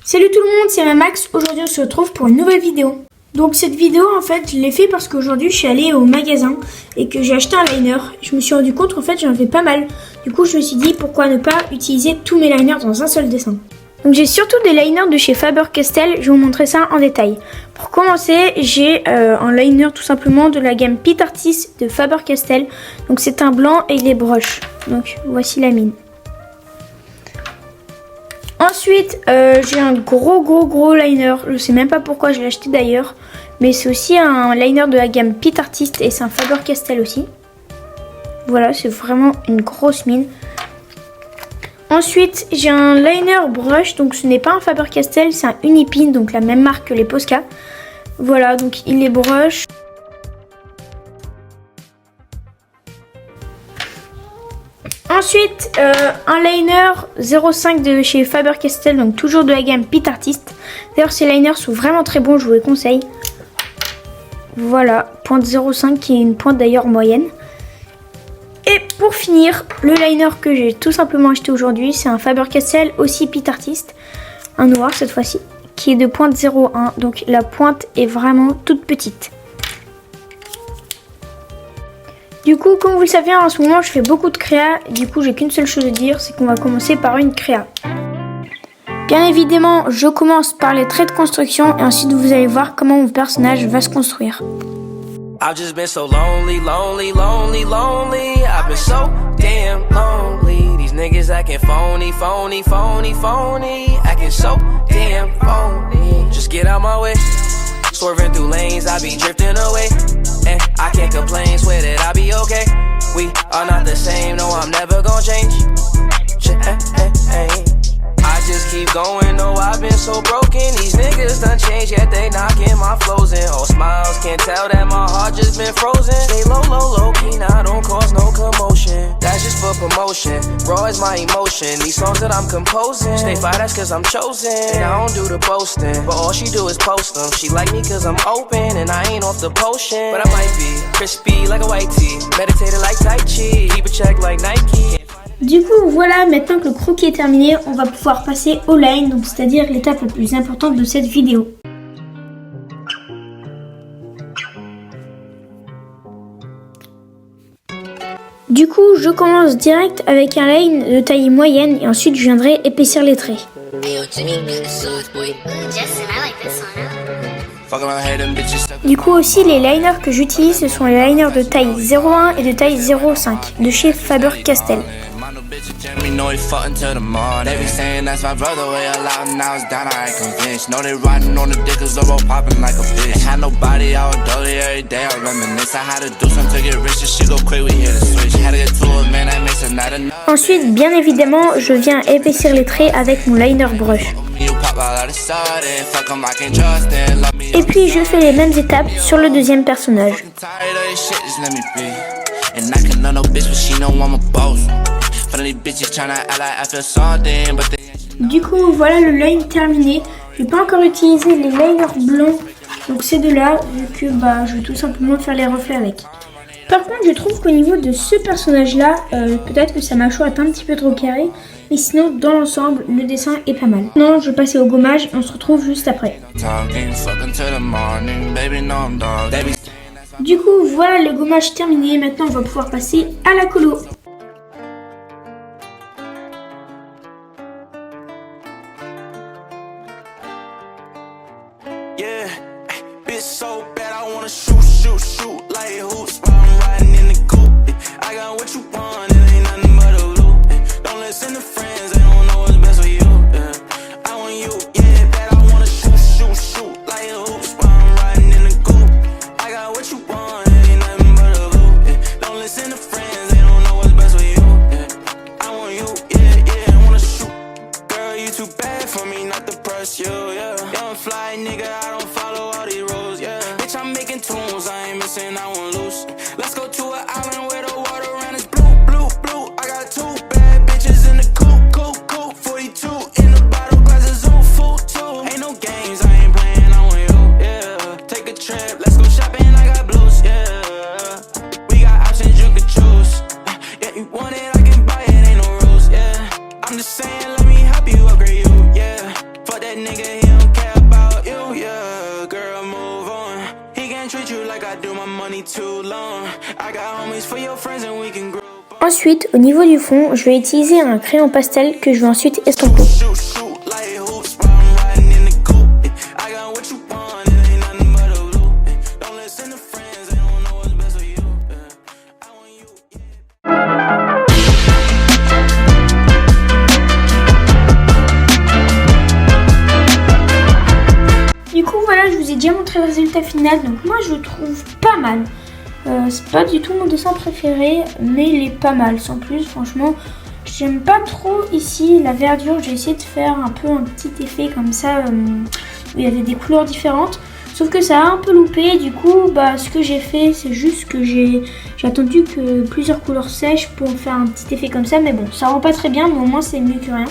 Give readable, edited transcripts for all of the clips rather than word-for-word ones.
Salut tout le monde, c'est Max. Aujourd'hui on se retrouve pour une nouvelle vidéo. Donc cette vidéo en fait je l'ai fait parce qu'aujourd'hui je suis allée au magasin et que j'ai acheté un liner. Je me suis rendu compte en fait j'en avais pas mal. Du coup je me suis dit pourquoi ne pas utiliser tous mes liners dans un seul dessin. Donc j'ai surtout des liners de chez Faber-Castell, je vais vous montrer ça en détail. Pour commencer, j'ai un liner tout simplement de la gamme Pit Artist de Faber-Castell. Donc c'est un blanc et il est broche. Donc voici la mine. Ensuite, j'ai un gros liner. Je sais même pas pourquoi je l'ai acheté d'ailleurs. Mais c'est aussi un liner de la gamme Pit Artist et c'est un Faber-Castell aussi. Voilà, c'est vraiment une grosse mine. Ensuite, j'ai un liner brush, donc ce n'est pas un Faber-Castell, c'est un Unipin, donc la même marque que les Posca. Voilà, donc il est brush. Ensuite, un liner 05 de chez Faber-Castell, donc toujours de la gamme Pit Artist. D'ailleurs, ces liners sont vraiment très bons, je vous les conseille. Voilà, pointe 05 qui est une pointe d'ailleurs moyenne. Et pour finir, le liner que j'ai tout simplement acheté aujourd'hui, c'est un Faber-Castell aussi Pit Artist, un noir cette fois-ci, qui est de pointe 01, donc la pointe est vraiment toute petite. Du coup, comme vous le savez, en ce moment, je fais beaucoup de créa, du coup, j'ai qu'une seule chose à dire, c'est qu'on va commencer par une créa. Bien évidemment, je commence par les traits de construction et ensuite vous allez voir comment mon personnage va se construire. I've just been so lonely. I've been so damn lonely. These niggas acting phony. Acting so damn phony. Just get out my way. Swerving through lanes, I be drifting away. And I can't complain, swear that I be okay. We are not the same, no, I'm never gonna change. I just keep going, no, I've been so broken. These niggas done changed, yet they knocking my flows in. All smiles, can't tell that my heart just been frozen. Stay low key, now don't cause no commotion. That's just for promotion, raw is my emotion. These songs that I'm composing, stay fire, that's cause I'm chosen. And I don't do the boasting, but all she do is post them. She like me cause I'm open, and I ain't off the potion. But I might be crispy like a white tee, meditated like Tai Chi, keep a check like Nike. Du coup, voilà, maintenant que le croquis est terminé, on va pouvoir passer au line, donc c'est-à-dire l'étape la plus importante de cette vidéo. Du coup, je commence direct avec un line de taille moyenne et ensuite je viendrai épaissir les traits. Du coup aussi, les liners que j'utilise, ce sont les liners de taille 01 et de taille 05 de chez Faber-Castell. Ensuite, bien évidemment, je viens épaissir les traits avec mon liner brush. Et puis je fais les mêmes étapes sur le deuxième personnage. Du coup, voilà le line terminé. Je vais pas encore utiliser les liners blancs, donc ces deux-là, vu que je vais tout simplement faire les reflets avec. Par contre, je trouve qu'au niveau de ce personnage-là, peut-être que sa mâchoire est un petit peu trop carrée, mais sinon, dans l'ensemble, le dessin est pas mal. Non, je vais passer au gommage et on se retrouve juste après. Du coup, voilà le gommage terminé. Maintenant, on va pouvoir passer à la colo. Fly nigga, I don't follow all these rules, yeah. Bitch, I'm making tunes, I ain't missing, I won't lose. Let's go to an island where the water around is blue. I got two bad bitches in the coupe, 42 in the bottle, glasses on full too. Ain't no games, I ain't playing, I want you, yeah. Take a trip, let's go shopping, I got blues, yeah. We got options, you can choose. Yeah, you want it, I can buy it, ain't no rules, yeah. I'm just saying, let me help you upgrade you, yeah. Fuck that nigga. friends and we can grow. Ensuite, au niveau du fond, je vais utiliser un crayon pastel que je vais ensuite estomper. Shoot, shoot like hoops while I'm riding in the coupe. I got what you want, it ain't nothing but a blue. Don't listen to friends, they don't know what's best for you. I want you, Du coup, voilà, je vous ai déjà montré le résultat final. Donc moi, je le trouve pas mal. C'est pas du tout mon dessin préféré, mais il est pas mal, sans plus. Franchement, j'aime pas trop ici la verdure. J'ai essayé de faire un peu un petit effet comme ça, où il y avait des couleurs différentes. Sauf que ça a un peu loupé. Du coup, ce que j'ai fait, c'est juste que j'ai attendu que plusieurs couleurs sèchent pour faire un petit effet comme ça. Mais bon, ça rend pas très bien, mais au moins c'est mieux que rien.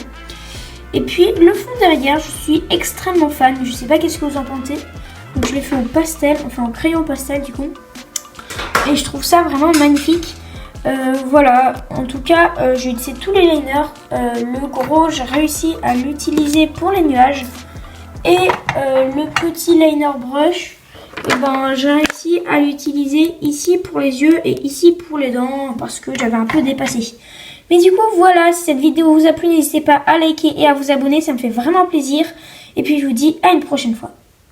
Et puis le fond derrière, je suis extrêmement fan. Je sais pas qu'est-ce que vous en pensez. Donc je l'ai fait au pastel, enfin en crayon pastel du coup. Et je trouve ça vraiment magnifique. Voilà, en tout cas, j'ai utilisé tous les liners. Le gros, j'ai réussi à l'utiliser pour les nuages. Et le petit liner brush, j'ai réussi à l'utiliser ici pour les yeux et ici pour les dents parce que j'avais un peu dépassé. Mais du coup, voilà, si cette vidéo vous a plu, n'hésitez pas à liker et à vous abonner, ça me fait vraiment plaisir. Et puis, je vous dis à une prochaine fois.